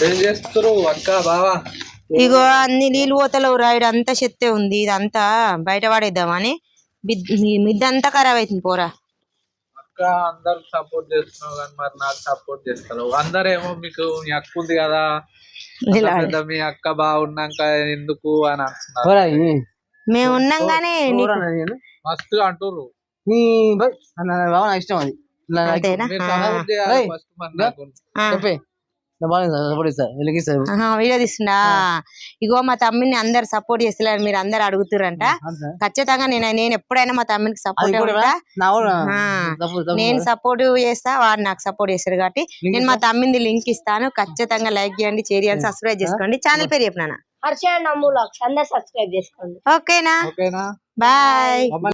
ఏం చేస్తారు అక్క బావా? ఇగో అన్ని నీళ్ళు పోతలేవు రాయుడు అంతా చెత్తే ఉంది, ఇదంతా బయట పడేద్దామని మిద్దంతా ఖరాబ్ అవుతుంది పోరా. అక్క అందరు సపోర్ట్ చేస్తున్నావు కానీ మరి నాకు సపోర్ట్ చేస్తారు. అందరేమో మీకు మీ అక్క ఉంది కదా, మీ అక్క బాగున్నాక ఎందుకు అని అంటున్నారు. మేము ఉన్నాం గానీ మస్తు అంటుర్రు. ఇష్టం అది వీడియో తీస్తున్నా. ఇగో మా తమ్మిని అందరు సపోర్ట్ చేస్తలేరు, మీరు అందరు అడుగుతురంట. ఖచ్చితంగా నేను ఎప్పుడైనా మా తమ్మికి సపోర్ట్ నేను సపోర్ట్ చేస్తా, వాడు నాకు సపోర్ట్ చేస్తాడు. కాబట్టి నేను మా తమ్మిది లింక్ ఇస్తాను. ఖచ్చితంగా లైక్ చేయండి, షేర్ చేయండి, సబ్స్క్రైబ్ చేసుకోండి. ఛానల్ పేరు చెప్పినా. ఓకేనా? బాయ్.